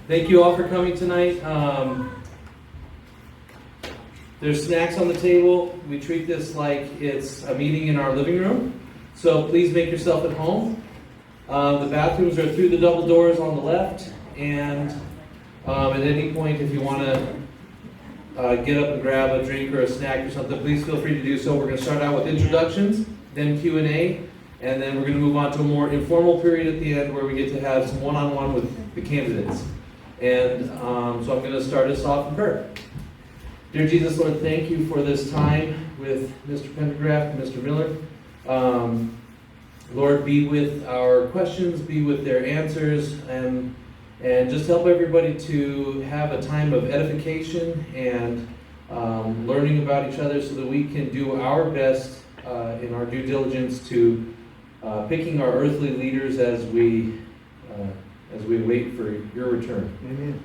Thank you all for coming tonight. There's snacks on the table. We treat this like it's a meeting in our living room, so please make yourself at home. The bathrooms are through the double doors on the left, and at any point, if you want to get up and grab a drink or a snack or something, please feel free to do so. We're going to start out with introductions, then Q&A, and then we're going to move on to a more informal period at the end where we get to have some one-on-one with the candidates. And so I'm going to start us off with her. Dear Jesus, Lord, thank you for this time with Mr. Pendergraft and Mr. Miller. Lord, be with our questions, be with their answers, and just help everybody to have a time of edification and learning about each other so that we can do our best in our due diligence to picking our earthly leaders as we wait for your return. Amen.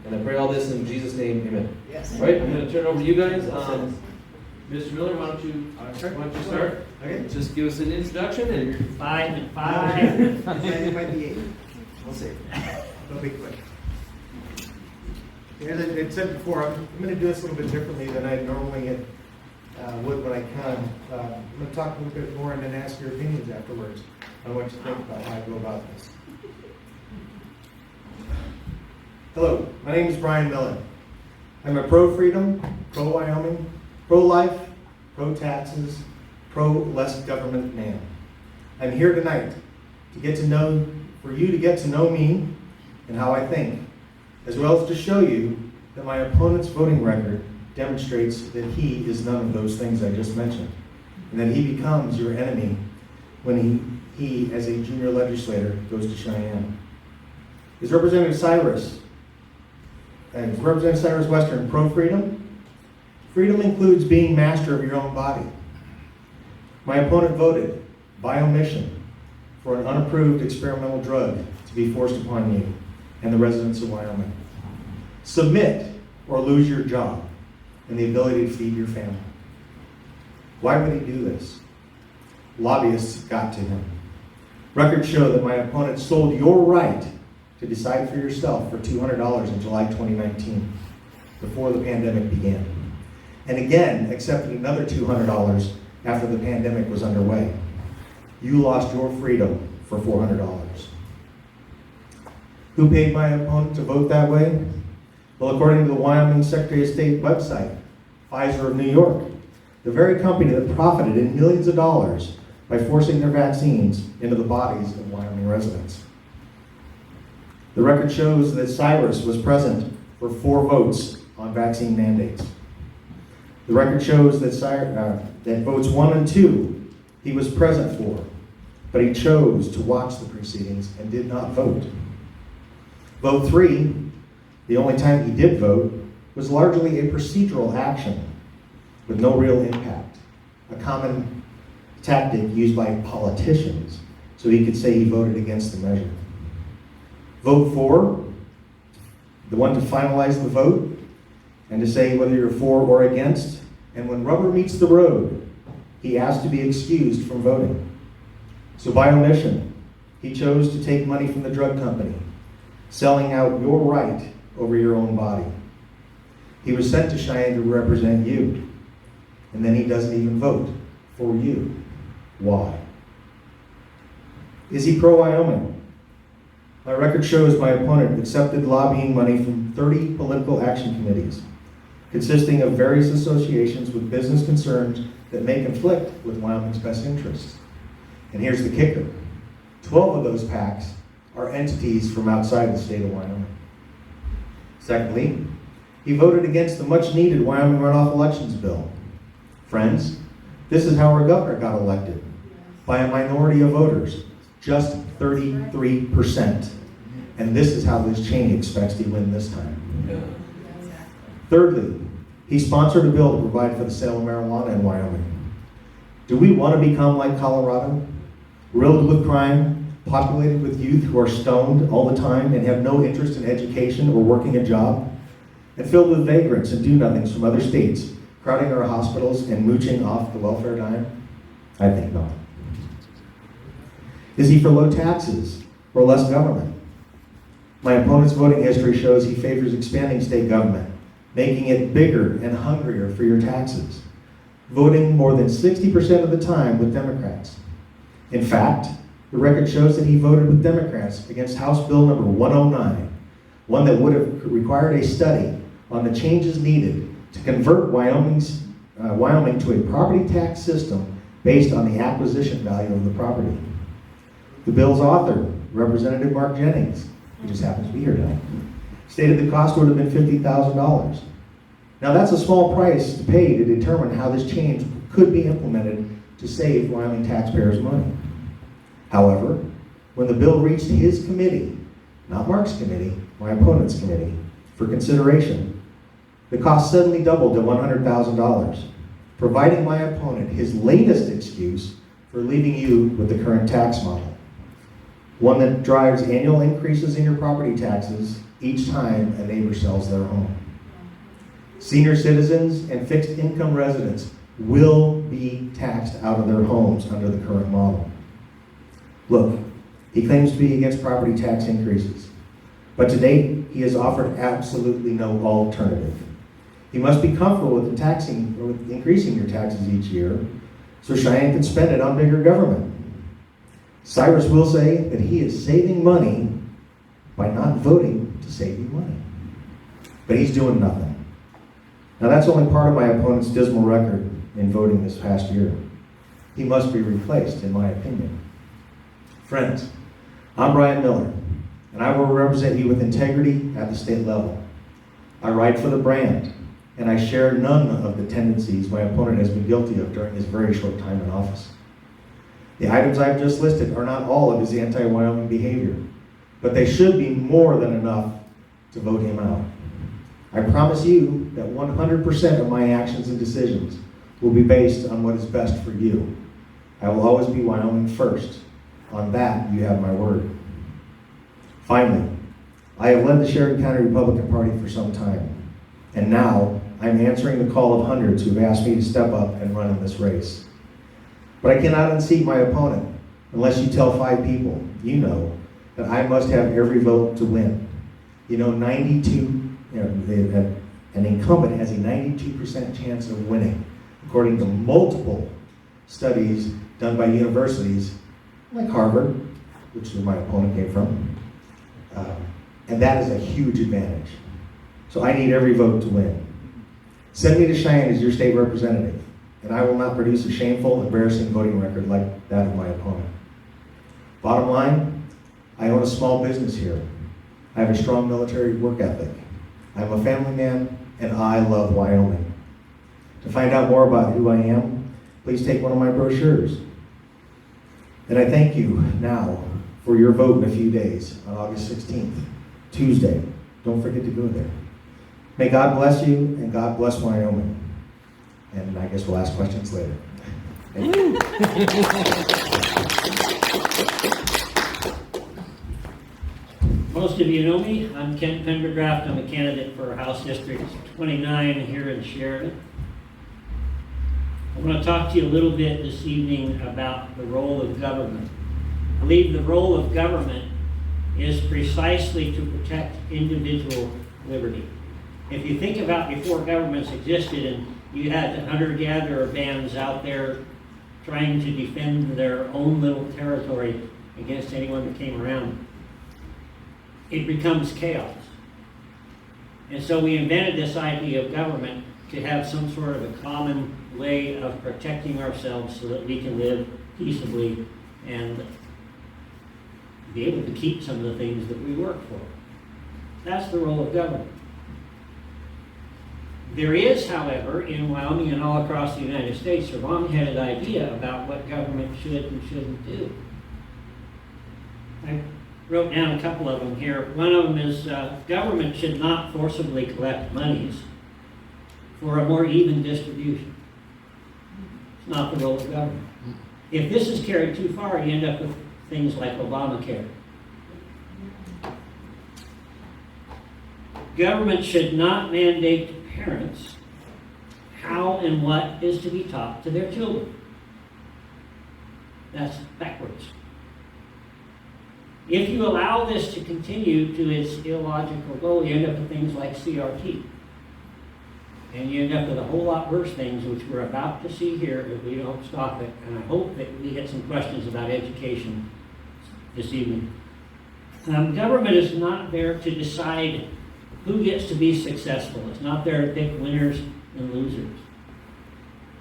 And I pray all this in Jesus' name, amen. Yes. All right, I'm going to turn it over to you guys. Mr. Miller, why don't you start? Okay. Just give us an introduction and Five. It might be 8. We'll see. It'll be quick. As I said before, I'm going to do this a little bit differently than I normally would when I come. I'm going to talk a little bit more and then ask your opinions afterwards on what you think about how I go about this. Hello, my name is Bryan Miller. I'm a pro-freedom, pro-Wyoming, pro-life, pro-taxes, pro-less government man. I'm here tonight for you to get to know me and how I think, as well as to show you that my opponent's voting record demonstrates that he is none of those things I just mentioned, and that he becomes your enemy when he as a junior legislator, goes to Cheyenne. Is Representative Cyrus Western pro-freedom? Freedom includes being master of your own body. My opponent voted, by omission, for an unapproved experimental drug to be forced upon you and the residents of Wyoming. Submit or lose your job and the ability to feed your family. Why would he do this? Lobbyists got to him. Records show that my opponent sold your right to decide for yourself for $200 in July 2019, before the pandemic began. And again, accepted another $200 after the pandemic was underway. You lost your freedom for $400. Who paid my opponent to vote that way? Well, according to the Wyoming Secretary of State website, Pfizer of New York, the very company that profited in millions of dollars by forcing their vaccines into the bodies of Wyoming residents. The record shows that Cyrus was present for 4 votes on vaccine mandates. The record shows that votes 1 and 2 he was present for, but he chose to watch the proceedings and did not vote. Vote 3, the only time he did vote, was largely a procedural action with no real impact, a common tactic used by politicians so he could say he voted against the measure. Vote 4, the one to finalize the vote and to say whether you're for or against, and when rubber meets the road, he asked to be excused from voting. So by omission, he chose to take money from the drug company, selling out your right over your own body. He was sent to Cheyenne to represent you, and then he doesn't even vote for you. Why? Is he pro-Wyoming? My record shows my opponent accepted lobbying money from 30 political action committees, consisting of various associations with business concerns that may conflict with Wyoming's best interests. And here's the kicker. 12 of those PACs are entities from outside the state of Wyoming. Secondly, he voted against the much-needed Wyoming runoff elections bill. Friends, this is how our governor got elected, by a minority of voters, just 33%. And this is how Liz Cheney expects to win this time. Thirdly, he sponsored a bill to provide for the sale of marijuana in Wyoming. Do we want to become like Colorado? Riddled with crime, populated with youth who are stoned all the time and have no interest in education or working a job? And filled with vagrants and do-nothings from other states, crowding our hospitals and mooching off the welfare dime? I think not. Is he for low taxes or less government? My opponent's voting history shows he favors expanding state government, making it bigger and hungrier for your taxes, voting more than 60% of the time with Democrats. In fact, the record shows that he voted with Democrats against House Bill number 109, one that would have required a study on the changes needed to convert Wyoming to a property tax system based on the acquisition value of the property. The bill's author, Representative Mark Jennings, who just happens to be here tonight, stated the cost would have been $50,000. Now that's a small price to pay to determine how this change could be implemented to save Wyoming taxpayers money. However, when the bill reached his committee, not Mark's committee, my opponent's committee, for consideration, the cost suddenly doubled to $100,000, providing my opponent his latest excuse for leaving you with the current tax model. One that drives annual increases in your property taxes each time a neighbor sells their home. Senior citizens and fixed income residents will be taxed out of their homes under the current model. Look, he claims to be against property tax increases, but to date, he has offered absolutely no alternative. He must be comfortable with increasing your taxes each year, so Cheyenne can spend it on bigger government. Cyrus will say that he is saving money by not voting to save you money. But he's doing nothing. Now that's only part of my opponent's dismal record in voting this past year. He must be replaced, in my opinion. Friends, I'm Bryan Miller, and I will represent you with integrity at the state level. I write for the brand, and I share none of the tendencies my opponent has been guilty of during his very short time in office. The items I've just listed are not all of his anti-Wyoming behavior, but they should be more than enough to vote him out. I promise you that 100% of my actions and decisions will be based on what is best for you. I will always be Wyoming first. On that, you have my word. Finally, I have led the Sheridan County Republican Party for some time, and now I'm answering the call of hundreds who have asked me to step up and run in this race. But I cannot unseat my opponent unless you tell 5 people you know that I must have every vote to win. You know, an incumbent has a 92% chance of winning, according to multiple studies done by universities like Harvard, which is where my opponent came from. And that is a huge advantage. So I need every vote to win. Send me to Cheyenne as your state representative, and I will not produce a shameful, embarrassing voting record like that of my opponent. Bottom line, I own a small business here. I have a strong military work ethic. I'm a family man, and I love Wyoming. To find out more about who I am, please take one of my brochures. And I thank you now for your vote in a few days on August 16th, Tuesday. Don't forget to go there. May God bless you, and God bless Wyoming. And I guess we'll ask questions later. Thank you. Most of you know me. I'm Ken Pendergraft. I'm a candidate for House District 29 here in Sheridan. I want to talk to you a little bit this evening about the role of government. I believe the role of government is precisely to protect individual liberty. If you think about before governments existed and you had hunter-gatherer bands out there trying to defend their own little territory against anyone that came around, it becomes chaos. And so we invented this idea of government to have some sort of a common way of protecting ourselves so that we can live peaceably and be able to keep some of the things that we work for. That's the role of government. There is, however, in Wyoming and all across the United States, a wrong-headed idea about what government should and shouldn't do. I wrote down a couple of them here. One of them is government should not forcibly collect monies for a more even distribution. It's not the role of government. If this is carried too far, you end up with things like Obamacare. Government should not mandate to parents how and what is to be taught to their children. That's backwards. If you allow this to continue to its illogical goal, you end up with things like CRT. And you end up with a whole lot worse things, which we're about to see here if we don't stop it. And I hope that we get some questions about education this evening. Government is not there to decide who gets to be successful. It's not there to pick winners and losers.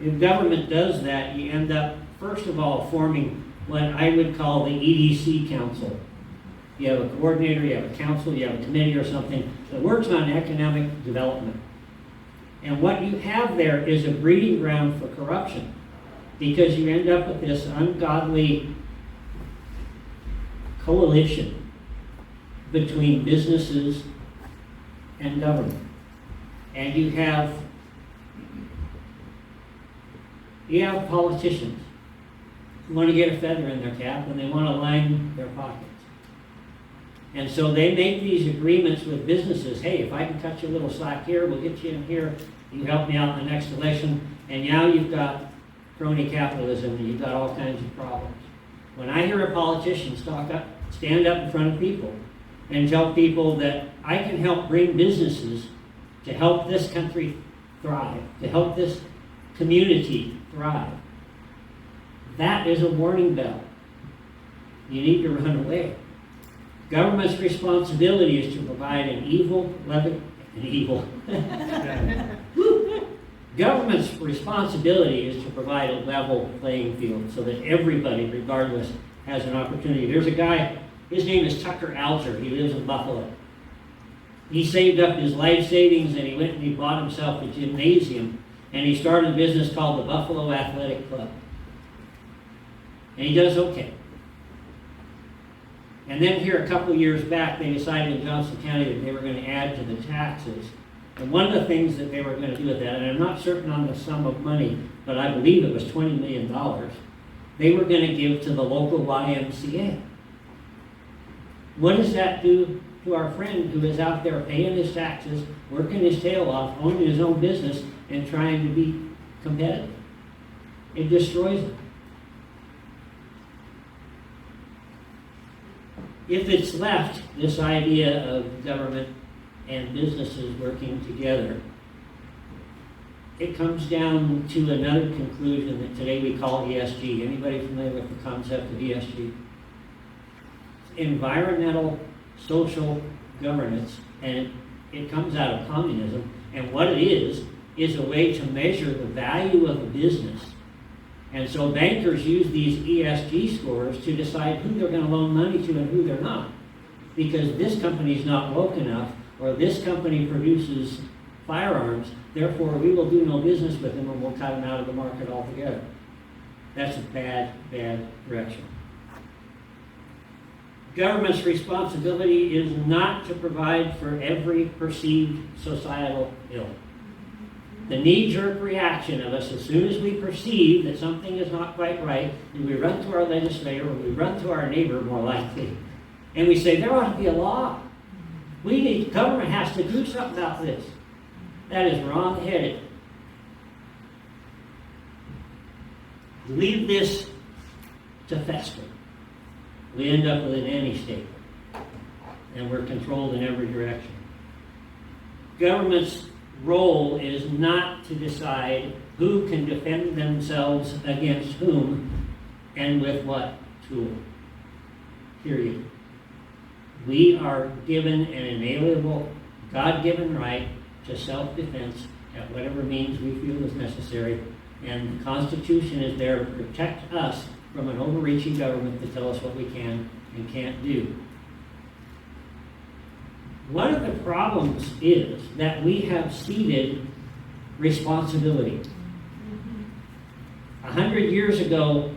If government does that, you end up, first of all, forming what I would call the EDC Council. You have a coordinator, you have a council, you have a committee or something that works on economic development. And what you have there is a breeding ground for corruption, because you end up with this ungodly coalition between businesses and government. And you have politicians who want to get a feather in their cap and they want to line their pockets. And so they make these agreements with businesses. Hey, if I can cut you a little slack here, we'll get you in here. You help me out in the next election. And now you've got crony capitalism and you've got all kinds of problems. When I hear a politician stand up in front of people and tell people that I can help bring businesses to help this country thrive, to help this community thrive, that is a warning bell. You need to run away. Government's responsibility is to provide Government's responsibility is to provide a level playing field so that everybody, regardless, has an opportunity. There's a guy, his name is Tucker Alger. He lives in Buffalo. He saved up his life savings and he went and he bought himself a gymnasium and he started a business called the Buffalo Athletic Club. And he does okay. And then here a couple years back, they decided in Johnson County that they were going to add to the taxes. And one of the things that they were going to do with that, and I'm not certain on the sum of money, but I believe it was $20 million, they were going to give to the local YMCA. What does that do to our friend who is out there paying his taxes, working his tail off, owning his own business, and trying to be competitive? It destroys him. If it's left, this idea of government and businesses working together, it comes down to another conclusion that today we call ESG. Anybody familiar with the concept of ESG? Environmental social governance, and it comes out of communism. And what it is a way to measure the value of a business. And so bankers use these ESG scores to decide who they're going to loan money to and who they're not. Because this company's not woke enough, or this company produces firearms, therefore we will do no business with them and we'll cut them out of the market altogether. That's a bad, bad direction. Government's responsibility is not to provide for every perceived societal ill. The knee-jerk reaction of us, as soon as we perceive that something is not quite right, we run to our legislator or we run to our neighbor more likely, and we say, there ought to be a law. Government has to do something about this. That is wrong-headed. Leave this to fester. We end up with an anti-state, and we're controlled in every direction. Government's role is not to decide who can defend themselves against whom and with what tool. Period. We are given an inalienable, God-given right to self-defense at whatever means we feel is necessary, and the Constitution is there to protect us from an overreaching government to tell us what we can and can't do. One of the problems is that we have ceded responsibility. 100 years ago,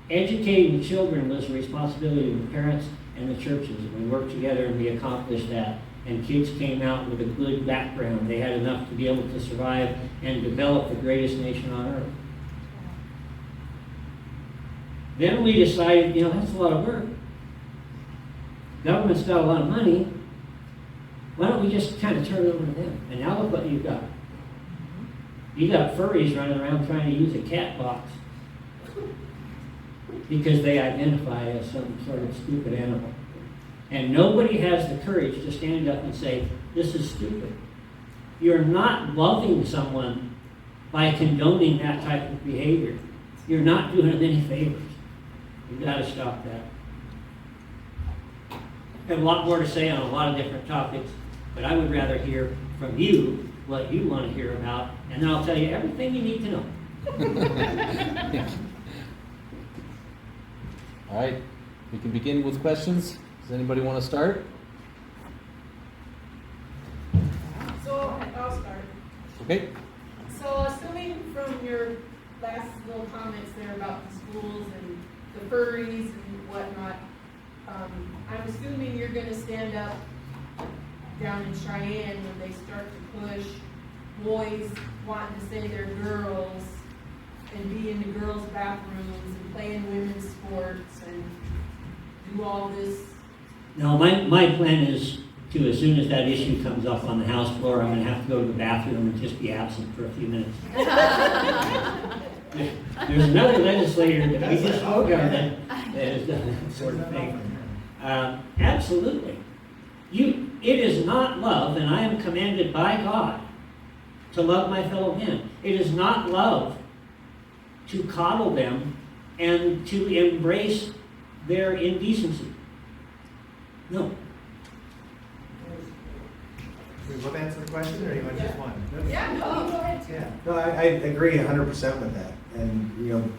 educating children was the responsibility of the parents and the churches. We worked together and we accomplished that. And kids came out with a good background. They had enough to be able to survive and develop the greatest nation on earth. Then we decided, that's a lot of work. Government's got a lot of money. Why don't we just kind of turn it over to them? And now look what you've got. You got furries running around trying to use a cat box because they identify as some sort of stupid animal. And nobody has the courage to stand up and say, this is stupid. You're not loving someone by condoning that type of behavior. You're not doing them any favors. You've got to stop that. I have a lot more to say on a lot of different topics, but I would rather hear from you what you want to hear about, and then I'll tell you everything you need to know. All right, we can begin with questions. Does anybody want to start? So I'll start. Okay. So assuming from your last little comments there about the schools and the furries and whatnot, I'm assuming you're gonna stand up down in Cheyenne when they start to push boys wanting to say they're girls and be in the girls' bathrooms and play in women's sports and do all this. No, my plan is to, as soon as that issue comes up on the House floor, I'm gonna have to go to the bathroom and just be absent for a few minutes. There's another legislator that we just spoke of that has done that sort of thing. Absolutely. It is not love, and I am commanded by God to love my fellow men. It is not love to coddle them and to embrace their indecency. No. We both answer the question, or you want just one? Yeah, no, go ahead. Yeah, no, I agree 100% with that. And, you know,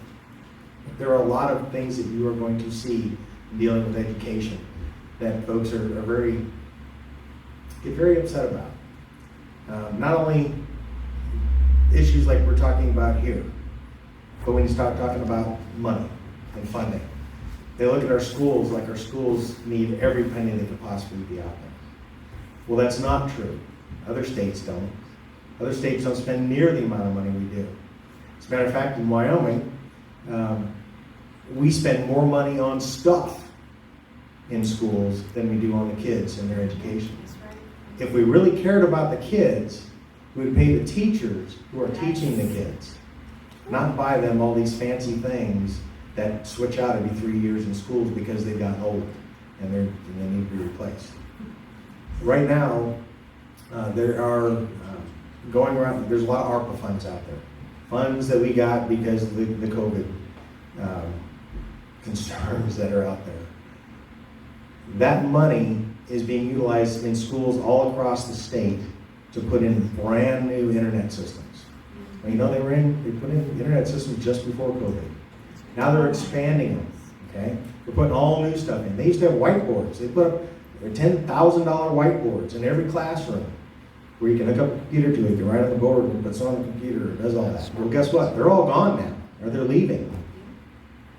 there are a lot of things that you are going to see in dealing with education that folks get very upset about. Not only issues like we're talking about here, but when you start talking about money and funding, they look at our schools like our schools need every penny that could possibly be out there. Well, that's not true. Other states don't. Other states don't spend near the amount of money we do. As a matter of fact, in Wyoming, we spend more money on stuff in schools than we do on the kids and their education. If we really cared about the kids, we would pay the teachers who are teaching the kids, not buy them all these fancy things that switch out every 3 years in schools because they've gotten old and they need to be replaced. Right now, there are going around, there's a lot of ARPA funds out there. Funds that we got because of the COVID concerns that are out there. That money is being utilized in schools all across the state to put in brand new internet systems. Well, you know, they put in internet systems just before COVID. Now they're expanding them, okay? They're putting all new stuff in. They used to have whiteboards. They put up $10,000 whiteboards in every classroom where you can hook up a computer to it, you can write on the board and puts on the computer, it does all that. Well, guess what? They're all gone now, or they're leaving.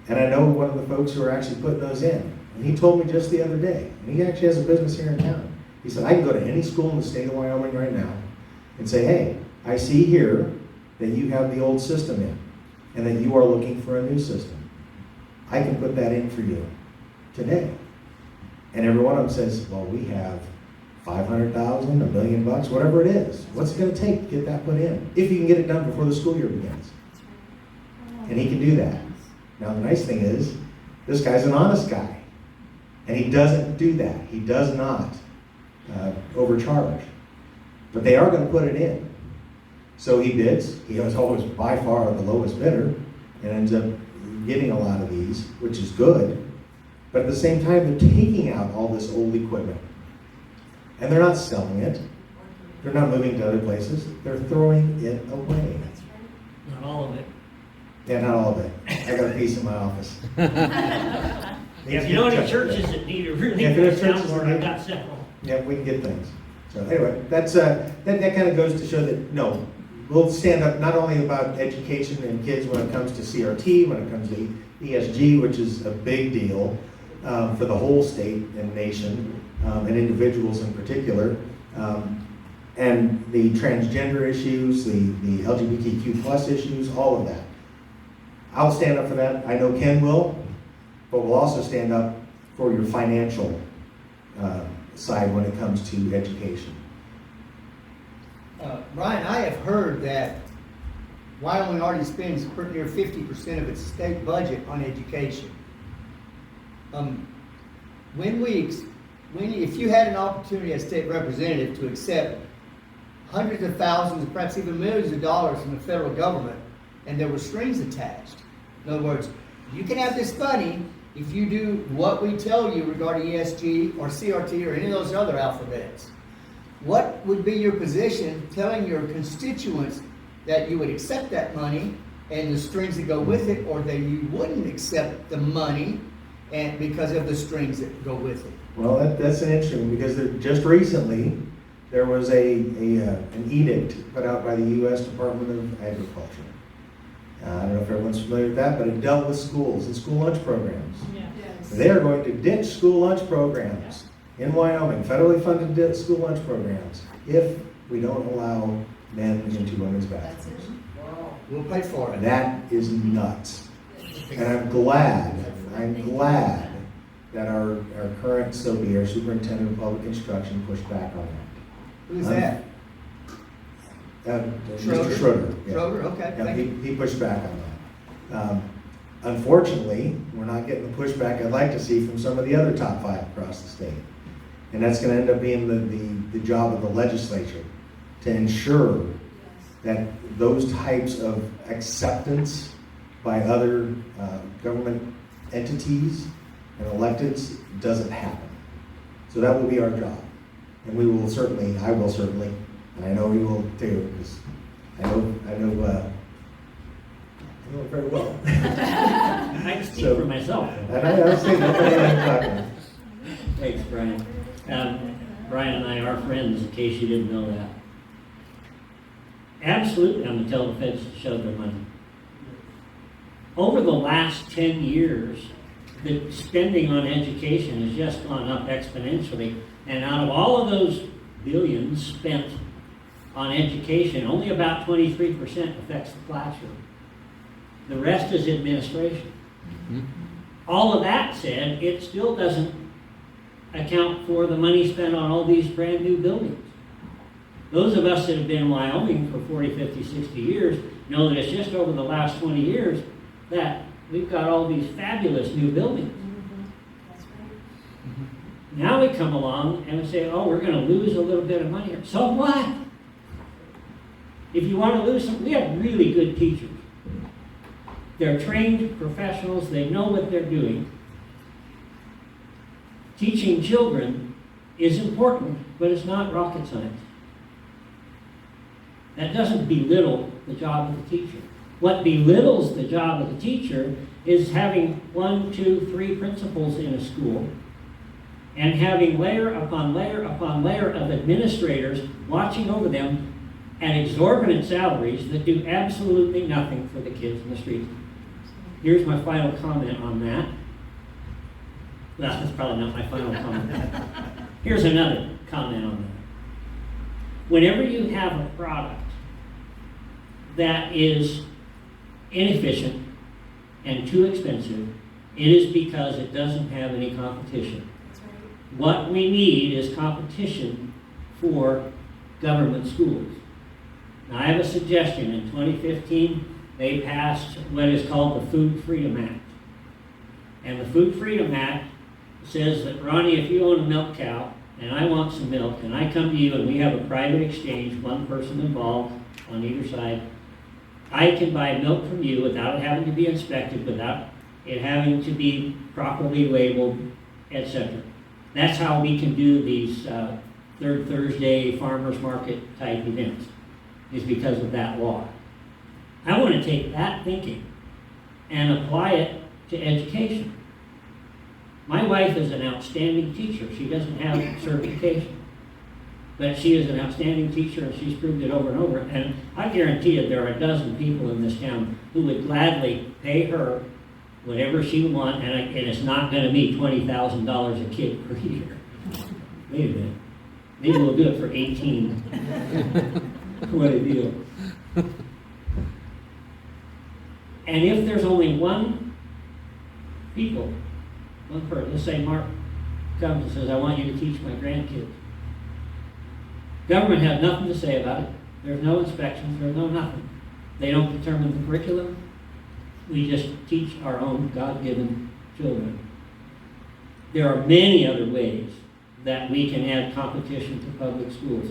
And I know one of the folks who are actually putting those in. And he told me just the other day, and he actually has a business here in town. He said, I can go to any school in the state of Wyoming right now and say, hey, I see here that you have the old system in, and that you are looking for a new system. I can put that in for you today. And every one of them says, well, we have $500,000, $1 million, whatever it is. What's it going to take to get that put in? If you can get it done before the school year begins. And he can do that. Now, the nice thing is, this guy's an honest guy. And he doesn't do that. He does not overcharge. But they are going to put it in. So he bids. He is always by far the lowest bidder and ends up getting a lot of these, which is good. But at the same time, they're taking out all this old equipment. And they're not selling it. They're not moving to other places. They're throwing it away. Not all of it. Yeah, not all of it. I got a piece in my office. If you know any churches that need a really Yeah, if there are good churches soundboard, that I've got several. Yeah, we can get things. So anyway, that's that kind of goes to show that, no, we'll stand up not only about education and kids when it comes to CRT, when it comes to ESG, which is a big deal for the whole state and nation, and individuals in particular, and the transgender issues, the LGBTQ plus issues, all of that. I'll stand up for that. I know Ken will, but we'll also stand up for your financial side when it comes to education. Bryan, I have heard that Wyoming already spends pretty near 50% of its state budget on education. When we if you had an opportunity as state representative to accept hundreds of thousands, perhaps even millions of dollars from the federal government, and there were strings attached. In other words, you can have this money if you do what we tell you regarding ESG or CRT or any of those other alphabets. What would be your position telling your constituents that you would accept that money and the strings that go with it, or that you wouldn't accept the money and because of the strings that go with it? Well, that's an interesting, because just recently, there was an edict put out by the U.S. Department of Agriculture. I don't know if everyone's familiar with that, but it dealt with schools and school lunch programs. Yes. They are going to ditch school lunch programs in Wyoming, federally funded school lunch programs, if we don't allow men into women's bathrooms. We'll pay for it. That is nuts. And I'm glad that our current SOBI, our Superintendent of Public Instruction, pushed back on that. Who's that? Mr. Schroeder. Yeah. Schroeder, okay. Yeah, Thank you. he pushed back on that. Unfortunately, we're not getting the pushback I'd like to see from some of the other top 5 across the state. And that's going to end up being the job of the legislature to ensure that those types of acceptance by other government entities and electeds doesn't happen. So that will be our job. And I will certainly, and I know we will too, because I know it very well. I can speak for myself. And I was thinking, okay, Thanks, Bryan. Bryan and I are friends, in case you didn't know that. Absolutely, I'm gonna tell the feds to show their money. Over the last 10 years, the spending on education has just gone up exponentially. And out of all of those billions spent on education, only about 23% affects the classroom. The rest is administration. All of that said, it still doesn't account for the money spent on all these brand new buildings. Those of us that have been in Wyoming for 40, 50, 60 years know that it's just over the last 20 years that we've got all these fabulous new buildings. That's right. Now we come along and we say, oh, we're going to lose a little bit of money here. So what? If you want to lose some, we have really good teachers. They're trained professionals. They know what they're doing. Teaching children is important, but it's not rocket science. That doesn't belittle the job of the teacher. What belittles the job of the teacher is having 1, 2, 3 principals in a school and having layer upon layer upon layer of administrators watching over them at exorbitant salaries that do absolutely nothing for the kids in the streets. Here's my final comment on that. Well, that's probably not my final comment. Here's another comment on that. Whenever you have a product that is inefficient and too expensive, it is because it doesn't have any competition. That's right. What we need is competition for government schools. Now, I have a suggestion. In 2015, they passed what is called the Food Freedom Act. And the Food Freedom Act says that, Ronnie, if you own a milk cow and I want some milk and I come to you and we have a private exchange, one person involved on either side, I can buy milk from you without it having to be inspected, without it having to be properly labeled, etc. That's how we can do these third Thursday farmers market type events, is because of that law. I want to take that thinking and apply it to education. My wife is an outstanding teacher. She doesn't have certification, but she is an outstanding teacher and she's proved it over and over. And I guarantee you there are a dozen people in this town who would gladly pay her whatever she wants, and it's not going to be $20,000 a kid per year. Wait a minute. Maybe we'll do it for 18. What a deal. And if there's only one person, let's say Mark comes and says, I want you to teach my grandkids. Government has nothing to say about it. There's no inspections, there's no nothing. They don't determine the curriculum. We just teach our own God-given children. There are many other ways that we can add competition to public schools.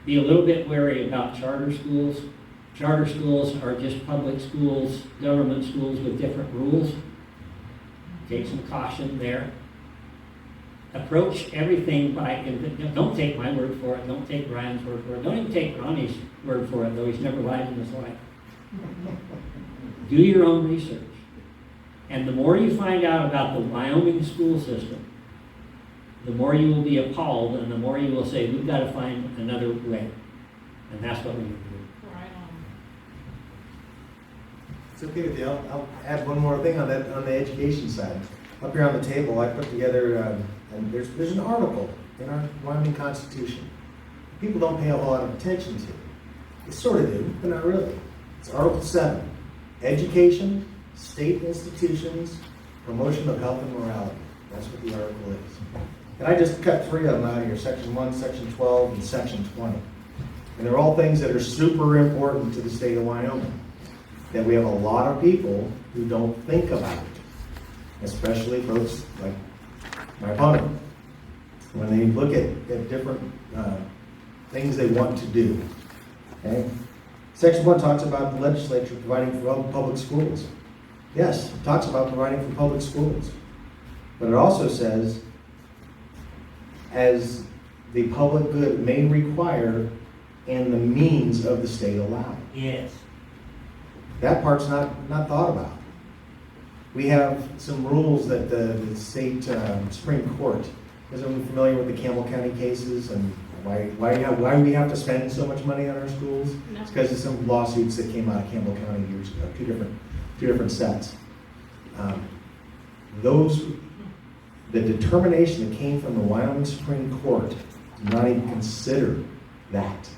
Be a little bit wary about charter schools. Charter schools are just public schools, government schools with different rules. Take some caution there. Approach everything by, and don't take my word for it, don't take Bryan's word for it, don't even take Ronnie's word for it, though he's never lied in his life. Do your own research. And the more you find out about the Wyoming school system, the more you will be appalled, and the more you will say, we've got to find another way. And that's what we need to do. Right on. It's okay with you. I'll add one more thing on that, on the education side. Up here on the table, I put together, and there's an article in our Wyoming Constitution. People don't pay a whole lot of attention to. They sort of do, but not really. It's Article 7, Education, State Institutions, Promotion of Health and Morality. That's what the article is. And I just cut 3 of them out of here, Section 1, Section 12, and Section 20. And they're all things that are super important to the state of Wyoming. That we have a lot of people who don't think about it. Especially folks like my opponent. When they look at different things they want to do. Okay? Section 1 talks about the legislature providing for public schools. Yes, it talks about providing for public schools. But it also says, as the public good may require and the means of the state allow. Yes. That part's not thought about. We have some rules that the state Supreme Court, is everyone familiar with the Campbell County cases and why we have to spend so much money on our schools? No. It's because of some lawsuits that came out of Campbell County years ago, two different sets. The determination that came from the Wyoming Supreme Court did not even consider that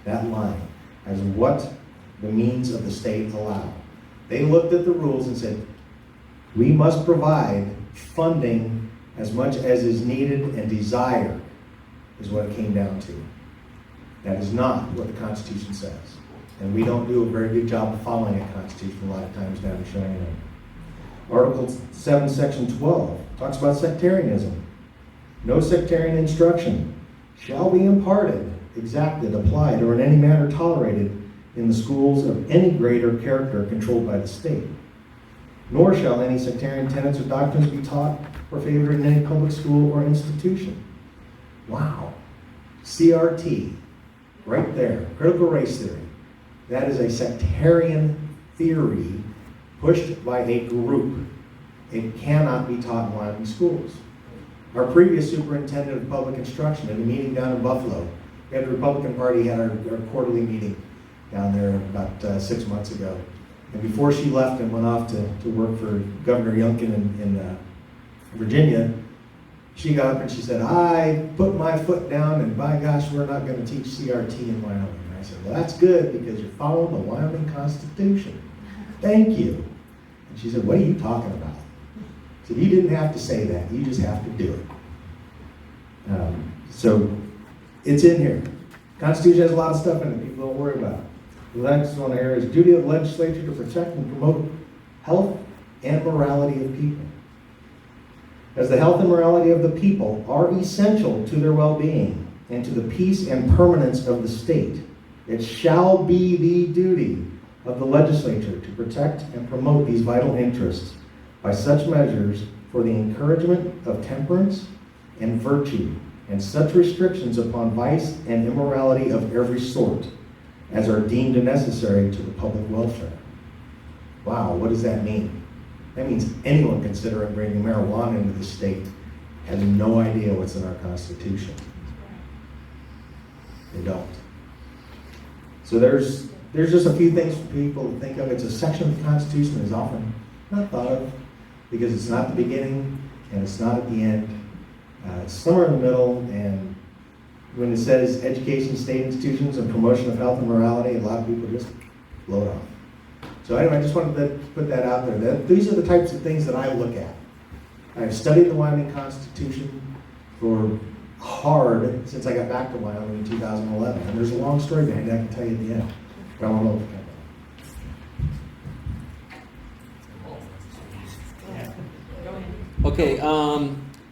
line as what the means of the state allow. They looked at the rules and said, we must provide funding as much as is needed and desired, is what it came down to. That is not what the Constitution says. And we don't do a very good job of following the Constitution a lot of times down in Cheyenne. Article 7, Section 12 talks about sectarianism. No sectarian instruction shall be imparted, exacted, applied, or in any manner tolerated in the schools of any grade or character controlled by the state. Nor shall any sectarian tenets or doctrines be taught or favored in any public school or institution. Wow. CRT, right there, critical race theory. That is a sectarian theory pushed by a group. It cannot be taught in Wyoming schools. Our previous superintendent of public instruction, at a meeting down in Buffalo, we had the Republican Party had our quarterly meeting down there about 6 months ago. And before she left and went off to work for Governor Youngkin in Virginia, she got up and she said, I put my foot down and by gosh, we're not going to teach CRT in Wyoming. And I said, well, that's good because you're following the Wyoming Constitution. Thank you. And she said, what are you talking about? I said, you didn't have to say that. You just have to do it. So it's in here. Constitution has a lot of stuff in it people don't worry about. The next one here is duty of the legislature to protect and promote health and morality of people. As the health and morality of the people are essential to their well-being and to the peace and permanence of the state, it shall be the duty of the legislature to protect and promote these vital interests by such measures for the encouragement of temperance and virtue and such restrictions upon vice and immorality of every sort as are deemed necessary to the public welfare. Wow, what does that mean? That means anyone considering bringing marijuana into the state has no idea what's in our Constitution. They don't. So there's just a few things for people to think of. It's a section of the Constitution that is often not thought of because it's not the beginning and it's not at the end. It's somewhere in the middle, and when it says education, state institutions, and promotion of health and morality, a lot of people just blow it off. So anyway, I just wanted to put that out there. These are the types of things that I look at. I've studied the Wyoming Constitution for hard since I got back to Wyoming in 2011. And there's a long story behind it I can tell you at the end. But I won't open it. Okay,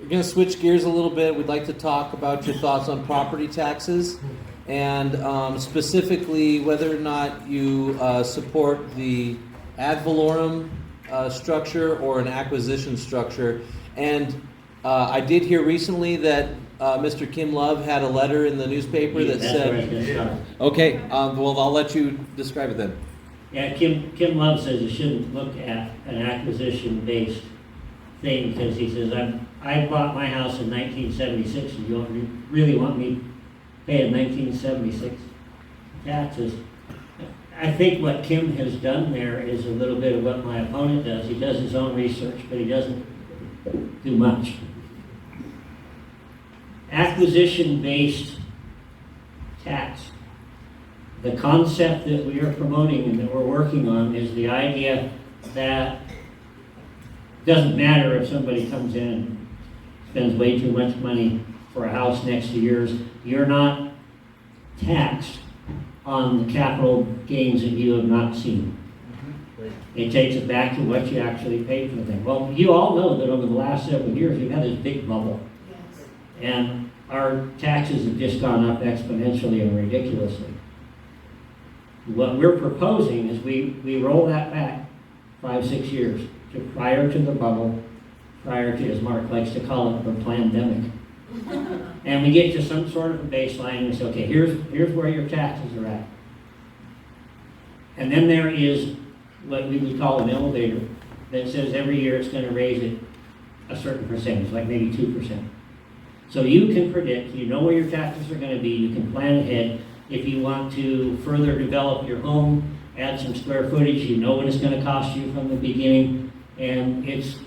we're going to switch gears a little bit. We'd like to talk about your thoughts on property taxes, and specifically whether or not you support the ad valorem structure or an acquisition structure. And I did hear recently that Mr. Kim Love had a letter in the newspaper that That's where I was said, gonna start. okay, well, I'll let you describe it then. Yeah, Kim Love says you shouldn't look at an acquisition-based thing, because he says, I bought my house in 1976, and you really want me paying 1976 taxes? I think what Kim has done there is a little bit of what my opponent does. He does his own research, but he doesn't do much. Acquisition-based tax. The concept that we are promoting and that we're working on is the idea that it doesn't matter if somebody comes in and spends way too much money for a house next to yours, you're not taxed on the capital gains that you have not seen. It takes it back to what you actually paid for the thing. Well, you all know that over the last several years, we've had this big bubble. Yes. And our taxes have just gone up exponentially and ridiculously. What we're proposing is we roll that back 5-6 years to prior to the bubble, prior to, as Mark likes to call it, the pandemic. And we get to some sort of a baseline and we say, okay, here's where your taxes are at. And then there is what we would call an elevator that says every year it's going to raise it a certain percentage, like maybe 2%. So you can predict, you know where your taxes are going to be, you can plan ahead. If you want to further develop your home, add some square footage, you know what it's going to cost you from the beginning, and it's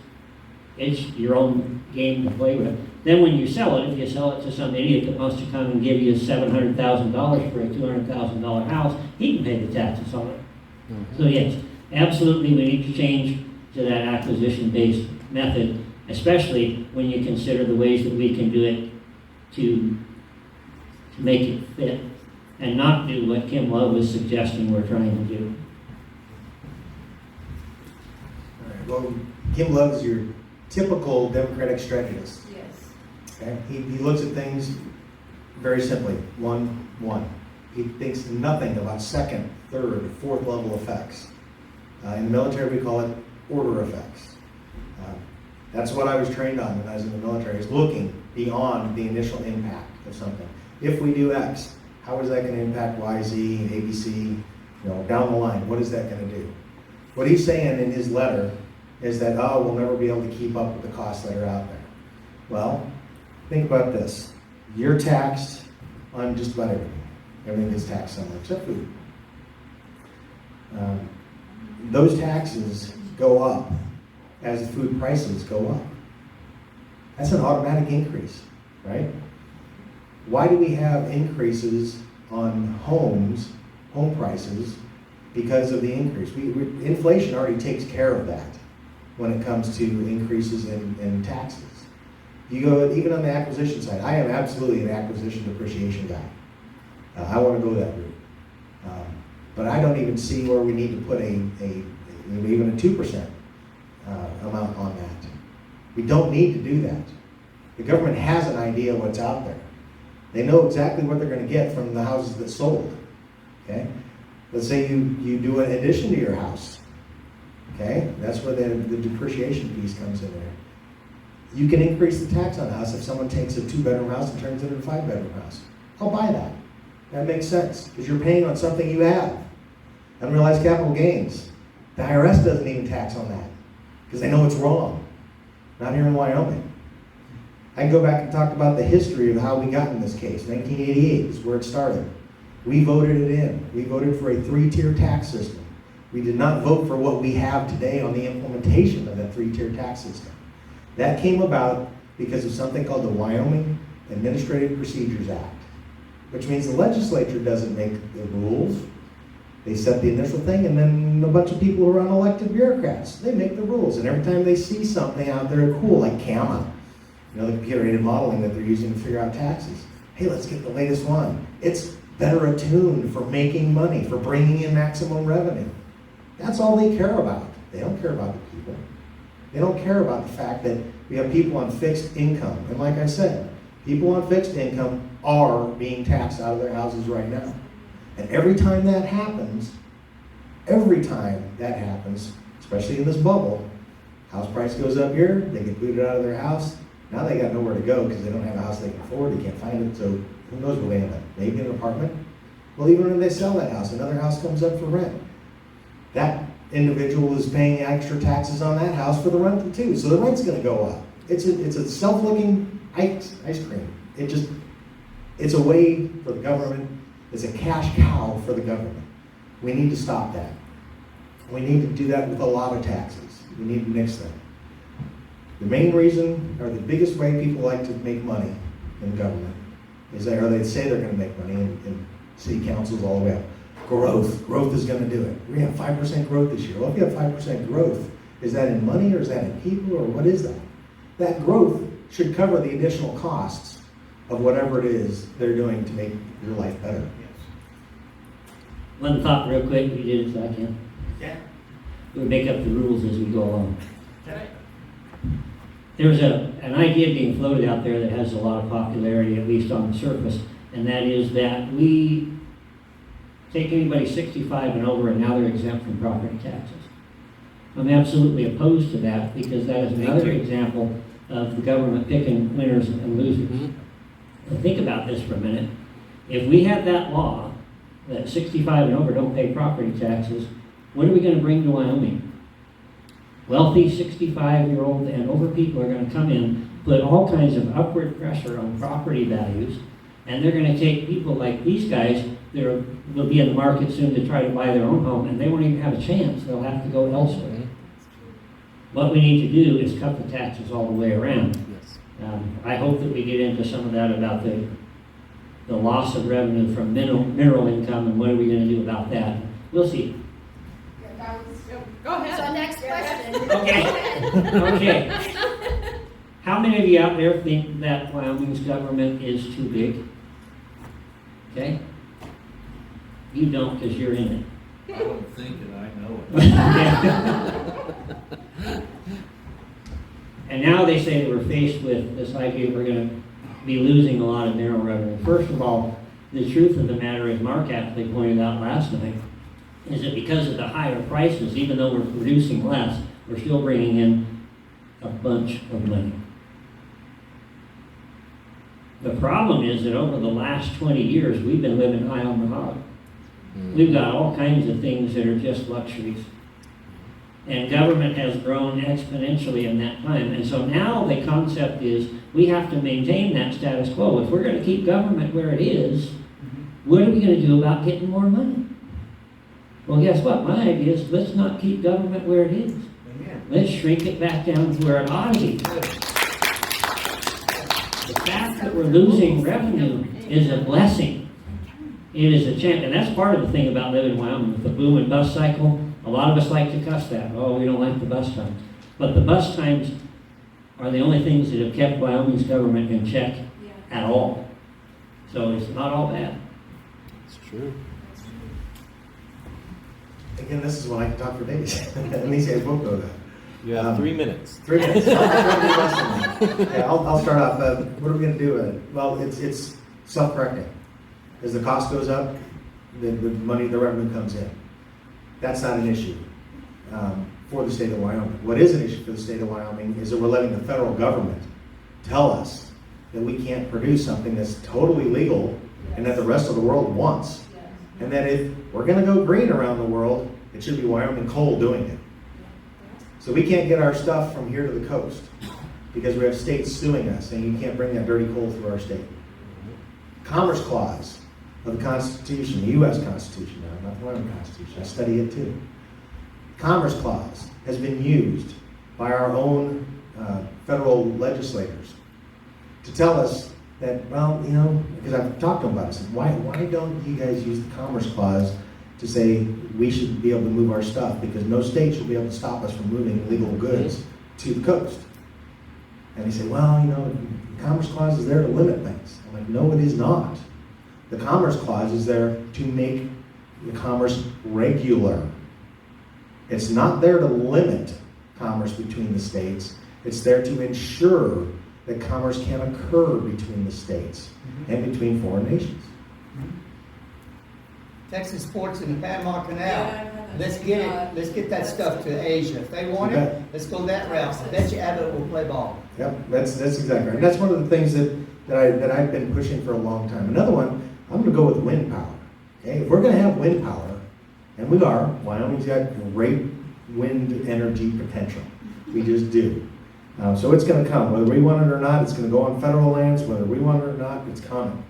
your own game to play with. Then when you sell it, if you sell it to some idiot that wants to come and give you $700,000 for a $200,000 house, he can pay the taxes on it. So yes, absolutely we need to change to that acquisition-based method, especially when you consider the ways that we can do it to make it fit and not do what Kim Love was suggesting we're trying to do. All right, well, Kim Love's your typical Democratic strategist. Yes. Okay? He looks at things very simply, one. He thinks nothing about second, third, fourth level effects. In the military, we call it order effects. That's what I was trained on when I was in the military, is looking beyond the initial impact of something. If we do X, how is that going to impact Y, Z, ABC, down the line? What is that going to do? What he's saying in his letter is that, we'll never be able to keep up with the costs that are out there. Well, think about this. You're taxed on just about everything. Everything is taxed somewhere except food. Those taxes go up as the food prices go up. That's an automatic increase, right? Why do we have increases on home prices? Because of the increase. Inflation already takes care of that when it comes to increases in taxes. You go, even on the acquisition side, I am absolutely an acquisition depreciation guy. I want to go that route. But I don't even see where we need to put even a 2% amount on that. We don't need to do that. The government has an idea what's out there. They know exactly what they're going to get from the houses that sold. Okay? Let's say you do an addition to your house. Okay? That's where the depreciation piece comes in there. You can increase the tax on a house if someone takes a 2-bedroom house and turns it into a 5-bedroom house. I'll buy that. That makes sense, because you're paying on something you have. Unrealized capital gains. The IRS doesn't even tax on that, because they know it's wrong. Not here in Wyoming. I can go back and talk about the history of how we got in this case. 1988 is where it started. We voted it in. We voted for a 3-tier tax system. We did not vote for what we have today on the implementation of that 3-tier tax system. That came about because of something called the Wyoming Administrative Procedures Act, which means the legislature doesn't make the rules. They set the initial thing, and then a bunch of people who are unelected bureaucrats, they make the rules. And every time they see something out there cool, like CAMA, the computer-aided modeling that they're using to figure out taxes, hey, let's get the latest one. It's better attuned for making money, for bringing in maximum revenue. That's all they care about. They don't care about the people. They don't care about the fact that We have people on fixed income. And like I said, people on fixed income are being taxed out of their houses right now. And every time that happens, especially in this bubble, house price goes up here, they get booted out of their house. Now they got nowhere to go because they don't have a house they can afford, they can't find it, so who knows where they end up? Maybe in an apartment? Well, even when they sell that house, another house comes up for rent. That individual is paying extra taxes on that house for the rental too, so the rent's gonna go up. It's a self-looking ice cream. It's a way for the government, it's a cash cow for the government. We need to stop that. We need to do that with a lot of taxes. We need to mix them. The main reason, or the biggest way people like to make money in government is they say they're going to make money in city councils all the way up. Growth is going to do it. We're going to have 5% growth this year. Well, if you have 5% growth, is that in money or is that in people or what is that? That growth should cover the additional costs of whatever it is they're doing to make your life better. One thought real quick, you did it so I can. Yeah. We make up the rules as we go along. There's an idea being floated out there that has a lot of popularity, at least on the surface, and that is that we take anybody 65 and over and now they're exempt from property taxes. I'm absolutely opposed to that because that is another example of the government picking winners and losers. And think about this for a minute. If we had that law that 65 and over don't pay property taxes, what are we going to bring to Wyoming? Wealthy 65-year-old and over people are going to come in, put all kinds of upward pressure on property values, and they're going to take people like these guys that will be in the market soon to try to buy their own home, and they won't even have a chance. They'll have to go elsewhere. What we need to do is cut the taxes all the way around. I hope that we get into some of that about the loss of revenue from mineral income and what are we going to do about that. We'll see. Go ahead. So next question. Okay. How many of you out there think that Wyoming's government is too big? Okay? You don't because you're in it. I don't think it, I know it. And now they say that we're faced with this idea we're going to be losing a lot of mineral revenue. First of all, the truth of the matter, as Mark aptly pointed out last night, is that because of the higher prices, even though we're producing less, we're still bringing in a bunch of money. The problem is that over the last 20 years, we've been living high on the hog. We've got all kinds of things that are just luxuries. And government has grown exponentially in that time. And so now the concept is we have to maintain that status quo. If we're going to keep government where it is, what are we going to do about getting more money? Well, guess what? My idea is let's not keep government where it is. Amen. Let's shrink it back down to where it ought to be. The fact that we're losing revenue is a blessing. It is a chance, and that's part of the thing about living in Wyoming. With the boom and bust cycle, a lot of us like to cuss that. Oh, we don't like the bust times. But the bust times are the only things that have kept Wyoming's government in check at all. So it's not all bad. It's true. Again, this is when I can talk for days. And these guys won't go there. You have 3 minutes. 3 minutes. I'll start off. What are we going to do? Well, it's self-correcting. As the cost goes up, the revenue comes in. That's not an issue for the state of Wyoming. What is an issue for the state of Wyoming is that we're letting the federal government tell us that we can't produce something that's totally legal and that the rest of the world wants. And that if we're going to go green around the world, it should be Wyoming coal doing it. So we can't get our stuff from here to the coast because we have states suing us saying you can't bring that dirty coal through our state. Commerce Clause of the Constitution, the U.S. Constitution now, not the Wyoming Constitution, I study it too. Commerce Clause has been used by our own federal legislators to tell us that, well, you know, because I've talked to them about it, I said, why don't you guys use the Commerce Clause to say we should be able to move our stuff because no state should be able to stop us from moving illegal goods to the coast? And they say, well, you know, the Commerce Clause is there to limit things. I'm like, no, it is not. The Commerce Clause is there to make the commerce regular. It's not there to limit commerce between the states. It's there to ensure that commerce can occur between the states and between foreign nations. Texas ports in the Panama Canal. Yeah, Let's get it, let's get that stuff to Asia. If they want it, let's go that route. I bet you Abbott will play ball. Yep, that's exactly right. And that's one of the things that I've been pushing for a long time. Another one, I'm gonna go with wind power. Okay, if we're gonna have wind power, and we are, Wyoming's got great wind energy potential. We just do. So it's gonna come, whether we want it or not, it's gonna go on federal lands, whether we want it or not, it's coming.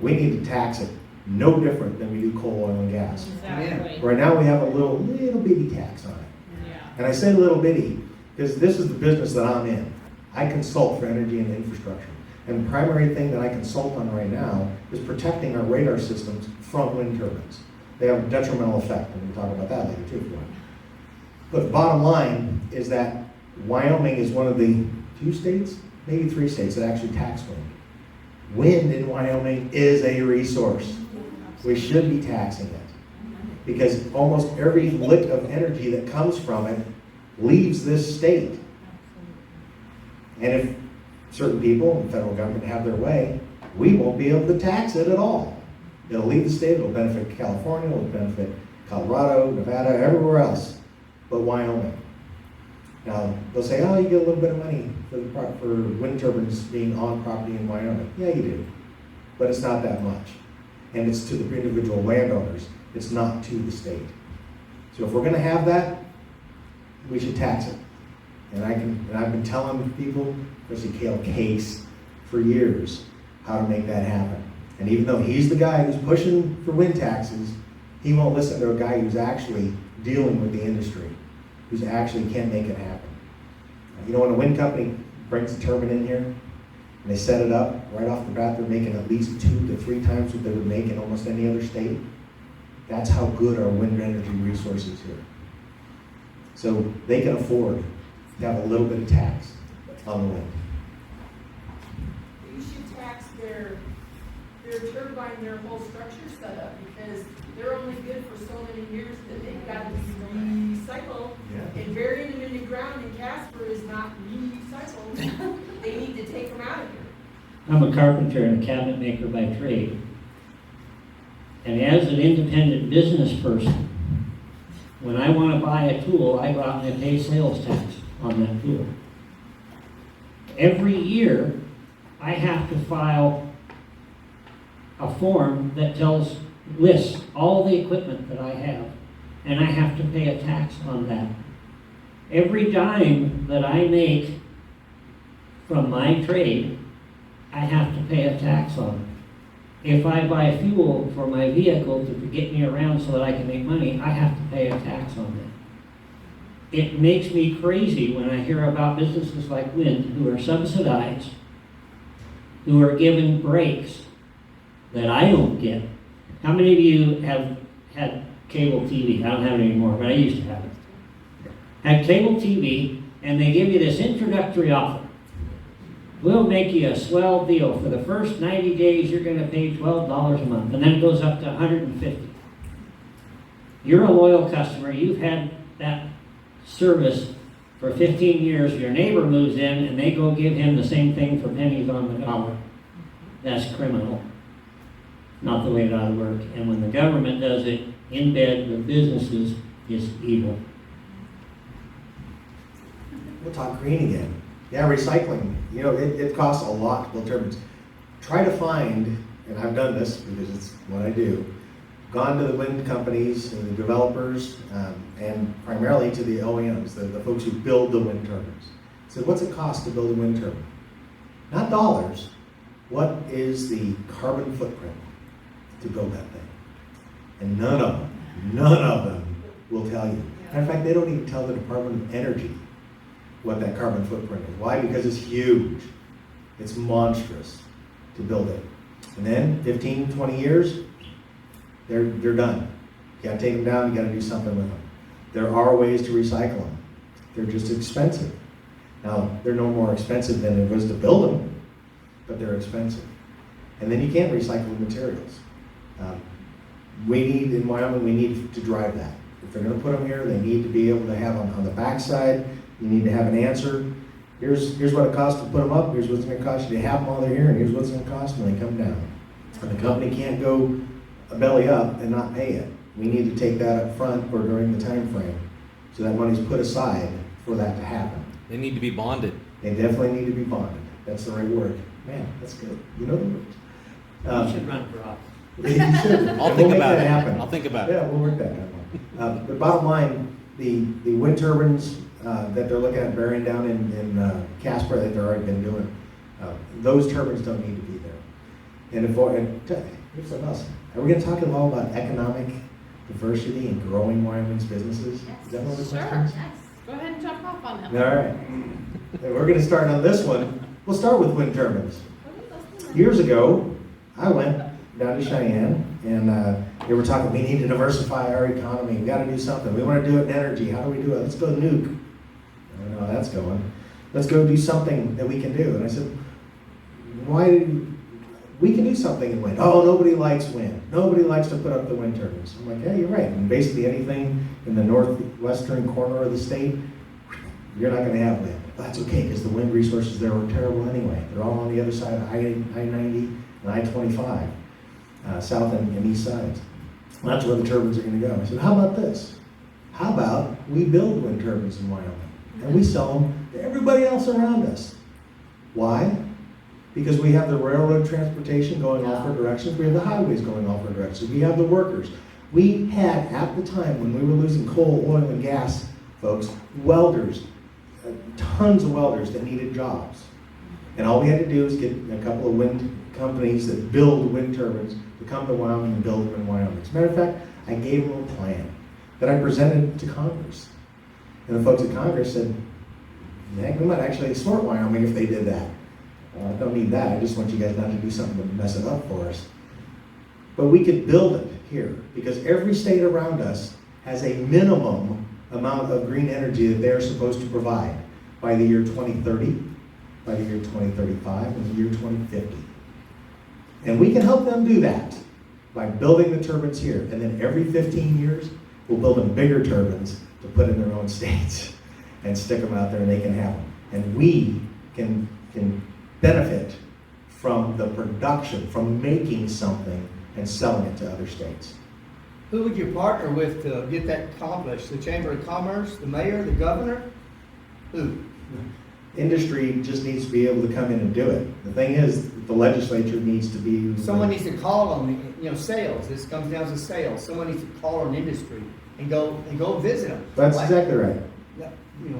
We need to tax it, no different than we do coal, oil, and gas. Exactly. Right now, we have a little bitty tax on it. Yeah. And I say little bitty, because this is the business that I'm in. I consult for energy and infrastructure. And the primary thing that I consult on right now is protecting our radar systems from wind turbines. They have a detrimental effect, and we'll talk about that later too if you want. But the bottom line is that Wyoming is one of the 2 states, maybe 3 states that actually tax wind. Wind in Wyoming is a resource. We should be taxing it, because almost every lick of energy that comes from it leaves this state. And if certain people in the federal government have their way, we won't be able to tax it at all. It'll leave the state, it'll benefit California, it'll benefit Colorado, Nevada, everywhere else, but Wyoming. Now, they'll say, oh, you get a little bit of money for wind turbines being on property in Wyoming. Yeah, you do, but it's not that much. And it's to the individual landowners, it's not to the state. So if we're gonna have that, we should tax it. And I've been telling people, especially Cale Case, for years, how to make that happen. And even though he's the guy who's pushing for wind taxes, he won't listen to a guy who's actually dealing with the industry, who's actually can make it happen. You know, when a wind company brings a turbine in here, and they set it up, right off the bat, they're making at least 2 to 3 times what they would make in almost any other state. That's how good our wind energy resource is here. So they can afford to have a little bit of tax on the wind. You should tax their turbine, their whole structure setup, because they're only good for so many years that they've got to be recycled. Yeah. And burying them in the ground in Casper is not recycled. They need to take them out of here. I'm a carpenter and a cabinet maker by trade. And as an independent business person, when I want to buy a tool, I go out and I pay sales tax on that tool. Every year, I have to file a form that lists all the equipment that I have, and I have to pay a tax on that. Every dime that I make from my trade, I have to pay a tax on it. If I buy fuel for my vehicle to get me around so that I can make money, I have to pay a tax on that. It makes me crazy when I hear about businesses like wind who are subsidized, who are given breaks that I don't get. How many of you have had cable TV? I don't have it anymore, but I used to have it. Had cable TV, and they give you this introductory offer. We'll make you a swell deal. For the first 90 days, you're going to pay $12 a month, and then it goes up to $150. You're a loyal customer. You've had that service for 15 years. Your neighbor moves in, and they go give him the same thing for pennies on the dollar. That's criminal. Not the way it ought to work. And when the government does it in bed with businesses, it's evil. We'll talk green again. Yeah, recycling. You know, it costs a lot to build turbines. Try to find, and I've done this because it's what I do, gone to the wind companies and the developers, and primarily to the OEMs, the folks who build the wind turbines. Said, what's it cost to build a wind turbine? Not dollars. What is the carbon footprint to build that thing? And none of them will tell you. In fact, they don't even tell the Department of Energy what that carbon footprint is. Why? Because it's huge. It's monstrous to build it. And then 15, 20 years, they're done. You gotta take them down, you gotta do something with them. There are ways to recycle them. They're just expensive. Now, they're no more expensive than it was to build them, but they're expensive. And then you can't recycle the materials. In Wyoming, we need to drive that. If they're gonna put them here, they need to be able to have on the backside, you need to have an answer. Here's what it costs to put them up, here's what's it gonna cost you to have them while they're here, and here's what's it gonna cost when they come down. And the company can't go belly up and not pay it. We need to take that up front or during the time frame. So that money's put aside for that to happen. They need to be bonded. They definitely need to be bonded. That's the right word. Man, that's good. You know the words. You should run for office. You should. I'll And think we'll about make it. that happen. I'll think about it. Yeah, we'll work that out. The bottom line, the wind turbines that they're looking at burying down in Casper that they've already been doing, those turbines don't need to be there. And here's something else. Are we going to talk at all about economic diversity and growing Wyoming's businesses? Is that one of the Sure, questions? yes. Go ahead and jump off on that. All right. And we're going to start on this one. We'll start with wind turbines. Years ago, I went down to Cheyenne, and they were talking, we need to diversify our economy. We got to do something. We want to do it in energy. How do we do it? Let's go nuke. I don't know how that's going. Let's go do something that we can do. And I said, we can do something in wind. Oh, nobody likes wind. Nobody likes to put up the wind turbines. I'm like, yeah, you're right. And basically anything in the northwestern corner of the state, you're not going to have wind. But that's okay, because the wind resources there are terrible anyway. They're all on the other side of I-90 and I-25, south and east sides. Well, that's where the turbines are going to go. I said, how about this? How about we build wind turbines in Wyoming, and we sell them to everybody else around us? Why? Because we have the railroad transportation going all four directions. We have the highways going all four directions. We have the workers. We had, at the time when we were losing coal, oil, and gas, folks, welders, tons of welders that needed jobs. And all we had to do is get a couple of wind companies that build wind turbines to come to Wyoming and build them in Wyoming. As a matter of fact, I gave them a plan that I presented to Congress. And the folks at Congress said, heck, we might actually export Wyoming if they did that. I don't need that. I just want you guys not to do something to mess it up for us. But we could build it here because every state around us has a minimum amount of green energy that they're supposed to provide by the year 2030, by the year 2035, and the year 2050. And we can help them do that by building the turbines here. And then every 15 years, we'll build them bigger turbines to put in their own states and stick them out there and they can have them. And we can benefit from the production, from making something and selling it to other states. Who would you partner with to get that accomplished? The Chamber of Commerce, the mayor, the governor? Who? Industry just needs to be able to come in and do it. The thing is, the legislature needs to be... Someone needs to call on sales. This comes down to sales. Someone needs to call on industry and go visit them. That's exactly right.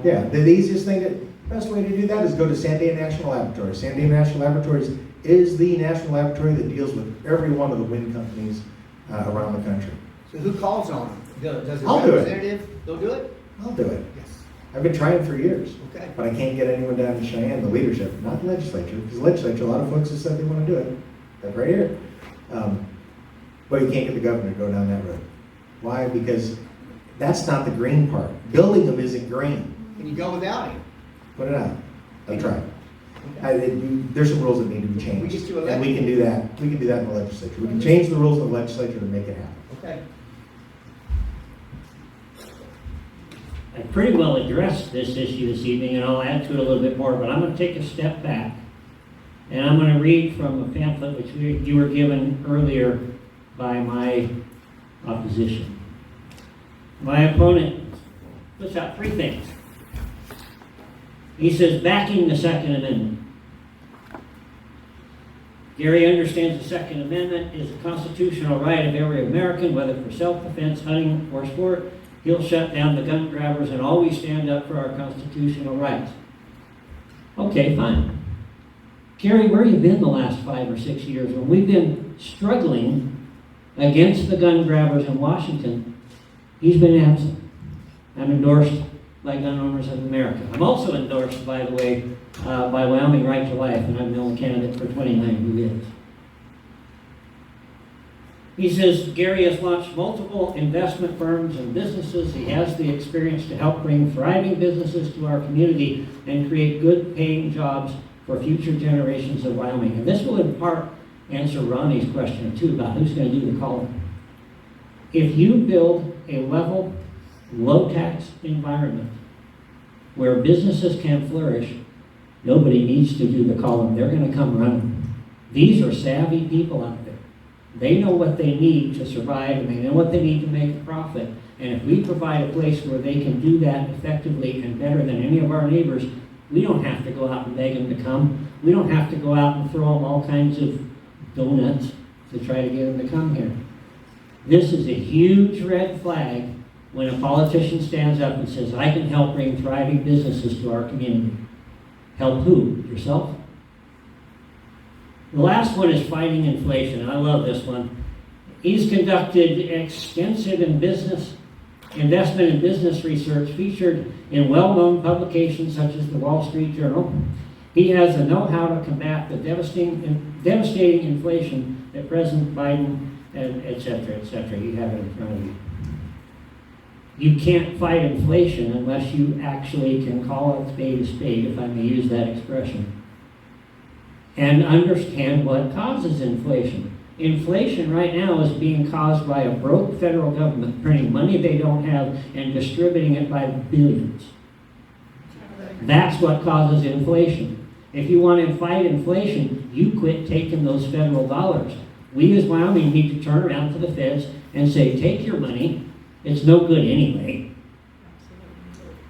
Yeah, the easiest thing, best way to do that is go to Sandia National Laboratory. Sandia National Laboratories is the national laboratory that deals with every one of the wind companies around the country. So who calls on them? Does a I'll do it. representative? They'll do it? I'll do it. Yes. I've been trying for years. Okay. But I can't get anyone down in Cheyenne, the leadership, not the legislature, because the legislature, a lot of folks have said they want to do it. That's right here. But you can't get the governor to go down that road. Why? Because that's not the green part. Building them isn't green. Can you go without him? Put it out. I'll try. There's some rules that need to be changed. We get you And we can do that. We can do that in the legislature. We can change the rules in the legislature to make it happen. Okay. I pretty well addressed this issue this evening, and I'll add to it a little bit more, but I'm going to take a step back, and I'm going to read from a pamphlet which you were given earlier by my opposition. My opponent puts out three things. He says, backing the Second Amendment. Gary understands the Second Amendment is a constitutional right of every American, whether for self-defense, hunting, or sport. He'll shut down the gun grabbers and always stand up for our constitutional rights. Okay, fine. Gary, where have you been the last 5 or 6 years when we've been struggling against the gun grabbers in Washington? He's been absent. I'm endorsed by Gun Owners of America. I'm also endorsed, by the way, by Wyoming Right to Life, and I'm the only candidate for 29 who is. He says Gary has launched multiple investment firms and businesses. He has the experience to help bring thriving businesses to our community and create good paying jobs for future generations of Wyoming. And this will in part answer Ronnie's question too about who's going to do the calling. If you build a level, low tax environment where businesses can flourish, Nobody needs to do the calling. They're gonna come running. These are savvy people out there. They know what they need to survive, and they know what they need to make a profit. And if we provide a place where they can do that effectively and better than any of our neighbors, we don't have to go out and beg them to come. We don't have to go out and throw them all kinds of donuts to try to get them to come here. This is a huge red flag when a politician stands up and says, I can help bring thriving businesses to our community. Help who? Yourself? The last one is fighting inflation, and I love this one. He's conducted extensive investment in business research featured in well-known publications such as the Wall Street Journal. He has the know-how to combat the devastating inflation that President Biden, and et cetera, you have it in front of you. You can't fight inflation unless you actually can call a spade, if I may use that expression, and understand what causes inflation. Inflation right now is being caused by a broke federal government printing money they don't have and distributing it by billions. That's what causes inflation. If you want to fight inflation, you quit taking those federal dollars. We as Wyoming need to turn around to the feds and say, take your money. It's no good anyway.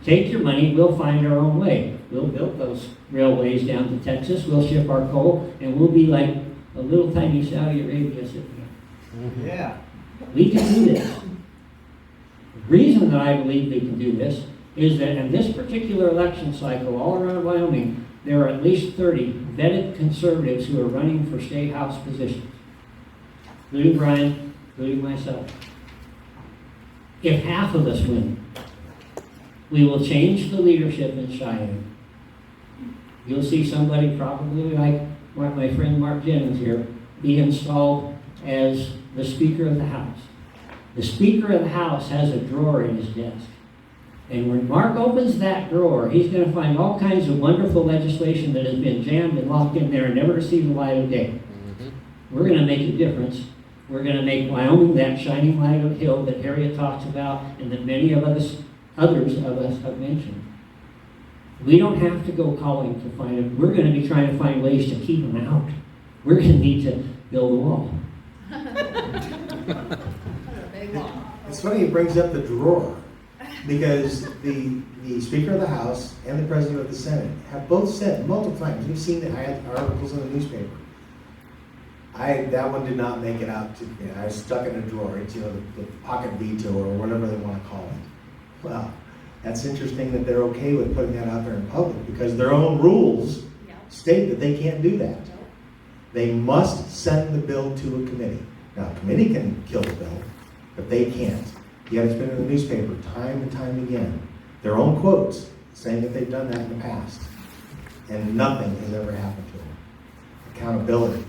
Take your money, we'll find our own way. We'll build those railways down to Texas, we'll ship our coal, and we'll be like a little tiny Saudi Arabia sitting here. Yeah. We can do this. The reason that I believe we can do this is that in this particular election cycle, all around Wyoming, there are at least 30 vetted conservatives who are running for state house positions, including Bryan, including myself. If half of us win, we will change the leadership in Cheyenne. You'll see somebody probably like my friend Mark Jennings here be installed as the Speaker of the House. The Speaker of the House has a drawer in his desk. And when Mark opens that drawer, he's going to find all kinds of wonderful legislation that has been jammed and locked in there and never to see the light of day. We're going to make a difference. We're going to make Wyoming that shining light of hill that Harriet talks about and that many of us, others of us have mentioned. We don't have to go calling to find them. We're going to be trying to find ways to keep them out. We're going to need to build a wall. It's funny it brings up the drawer, because the Speaker of the House and the President of the Senate have both said multiple times, we've seen the articles in the newspaper, that one did not make it out to, I was stuck in a drawer. It's, the pocket veto or whatever they want to call it. Well, that's interesting that they're okay with putting that out there in public, because their own rules state that they can't do that. They must send the bill to a committee. Now, a committee can kill the bill, but they can't. Yet it's been in the newspaper time and time again. Their own quotes saying that they've done that in the past. And nothing has ever happened to them. Accountability.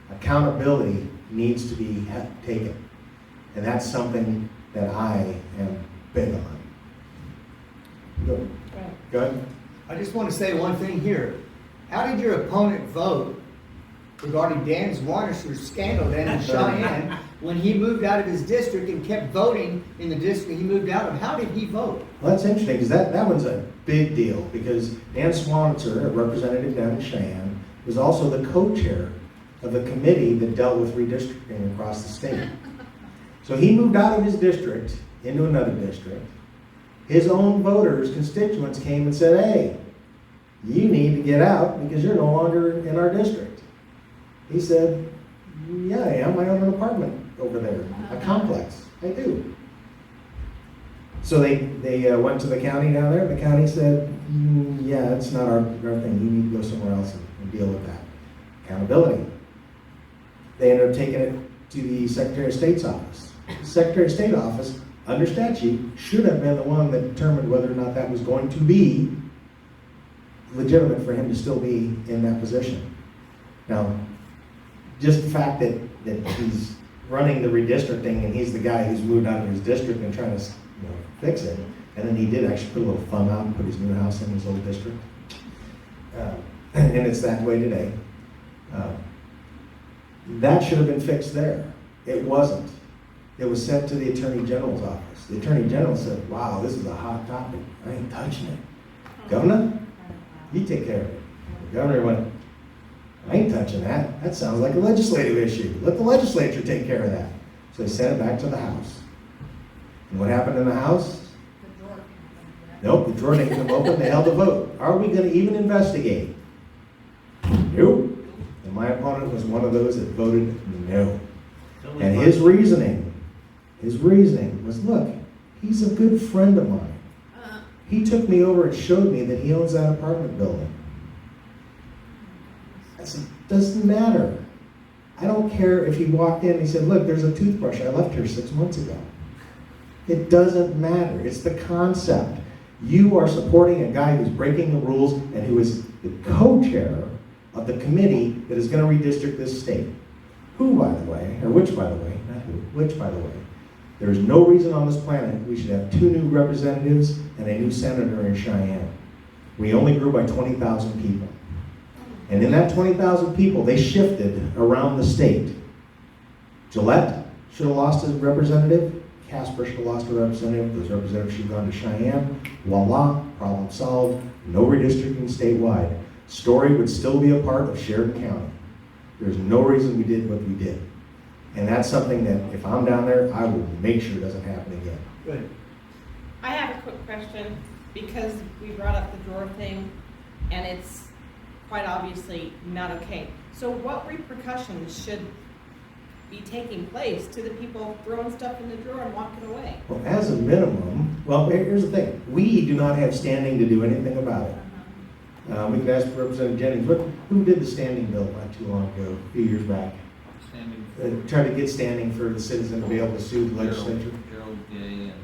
Accountability needs to be taken. And that's something that I am big on. Go ahead. I just want to say one thing here. How did your opponent vote regarding Dan Zwarnisher's scandal down in Cheyenne when he moved out of his district and kept voting in the district he moved out of? How did he vote? Well, that's interesting, because that one's a big deal, because Dan Swanitzer, a representative down in Cheyenne, was also the co-chair of the committee that dealt with redistricting across the state. So he moved out of his district into another district. His own voters, constituents came and said, hey, you need to get out because you're no longer in our district. He said, yeah, I am. I own an apartment over there, a complex. I do. So they went to the county down there. The county said, yeah, it's not our thing. You need to go somewhere else and deal with that. Accountability. They ended up taking it to the Secretary of State's office. The Secretary of State office, under statute, should have been the one that determined whether or not that was going to be legitimate for him to still be in that position. Now, just the fact that he's running the redistricting and he's the guy who's moved out of his district and trying to fix it, and then he did actually put a little thumb out and put his new house in his old district. And it's that way today. That should have been fixed there. It wasn't. It was sent to the Attorney General's office. The Attorney General said, wow, this is a hot topic. I ain't touching it. Governor, you take care of it. The governor went, I ain't touching that. That sounds like a legislative issue. Let the legislature take care of that. So they sent it back to the House. And what happened in the House? The drawer. Nope, the drawer didn't come open. They held a vote. Are we going to even investigate? Nope. And my opponent was one of those that voted no. And his reasoning was, look, he's a good friend of mine. He took me over and showed me that he owns that apartment building. I said, doesn't matter. I don't care if he walked in and he said, look, there's a toothbrush I left here 6 months ago. It doesn't matter. It's the concept. You are supporting a guy who's breaking the rules and who is the co-chair of the committee that is going to redistrict this state. Who, by the way, or which, by the way, not who, which, by the way, there is no reason on this planet we should have 2 new representatives and a new senator in Cheyenne. We only grew by 20,000 people. And in that 20,000 people, they shifted around the state. Gillette should have lost a representative. Casper should have lost a representative. Those representatives should have gone to Cheyenne. Voila, problem solved. No redistricting statewide. Story would still be a part of Sheridan County. There's no reason we did what we did. And that's something that if I'm down there, I will make sure it doesn't happen again. Good. I have a quick question, because we brought up the drawer thing, and it's quite obviously not okay. So what repercussions should be taking place to the people throwing stuff in the drawer and walking away? Well, as a minimum, well, here's the thing. We do not have standing to do anything about it. We could ask Representative Jennings, who did the standing bill not too long ago, a few years back? Try to get standing for the citizen to be able to sue the legislature.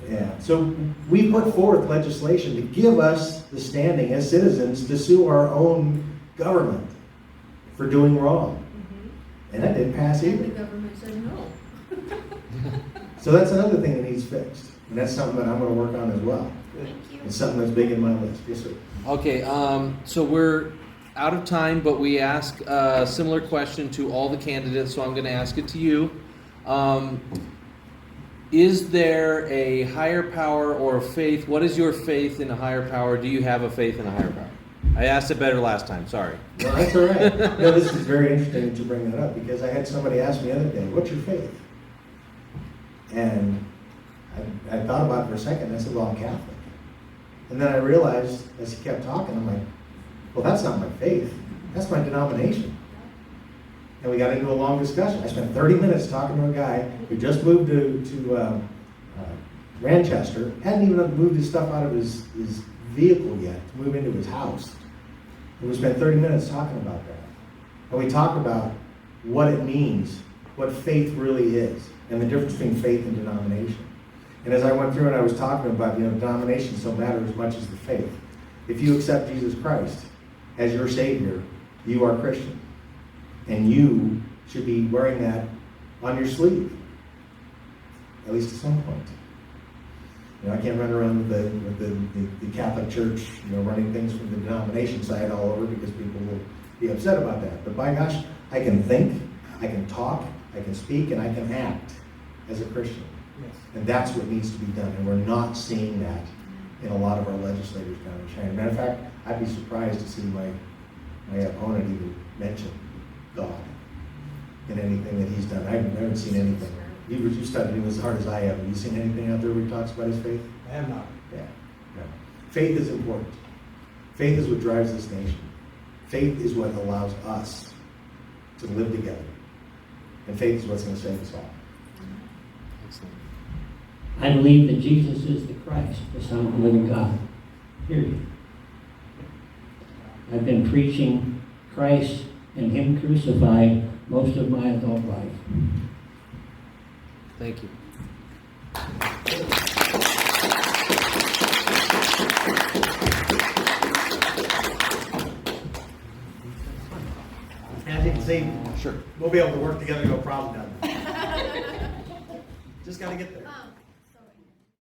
Yeah, so we put forth legislation to give us the standing as citizens to sue our own government for doing wrong. And that didn't pass And the either. government said no. So that's another thing that needs fixed. And that's something that I'm going to work on as well. Thank you. It's something that's big in my list. Yes, sir. Okay, so we're out of time, but we ask a similar question to all the candidates, so I'm going to ask it to you. Is there a higher power or a faith? What is your faith in a higher power? Do you have a faith in a higher power? I asked it better last time, sorry. Well, that's all right. No, this is very interesting that you bring that up, because I had somebody ask me the other day, what's your faith? And I thought about it for a second, and I said, well, I'm Catholic. And then I realized, as he kept talking, I'm like, well, that's not my faith. That's my denomination. And we got into a long discussion. I spent 30 minutes talking to a guy who just moved to Manchester, hadn't even moved his stuff out of his vehicle yet to move into his house. And we spent 30 minutes talking about that. And we talked about what it means, what faith really is, and the difference between faith and denomination. And as I went through and I was talking about, denominations don't matter as much as the faith. If you accept Jesus Christ as your Savior, you are Christian. And you should be wearing that on your sleeve, at least at some point. I can't run around with the Catholic Church, running things from the denomination side all over, because people will be upset about that. But by gosh, I can think, I can talk, I can speak, and I can act as a Christian. Yes. And that's what needs to be done. And we're not seeing that in a lot of our legislators down in Cheyenne. Matter of fact, I'd be surprised to see my opponent even mention God in anything that he's done. I haven't seen anything. You studied him as hard as I have. Have you seen anything out there where he talks about his faith? I have not. Yeah. No. Faith is important. Faith is what drives this nation. Faith is what allows us to live together. And faith is what's going to save us all. Excellent. I believe that Jesus is the Christ, the Son of the living God. Period. I've been preaching Christ and Him crucified most of my adult life. Thank you. As you can see, Sure. we'll be able to work together, no problem down there. Just got to get there.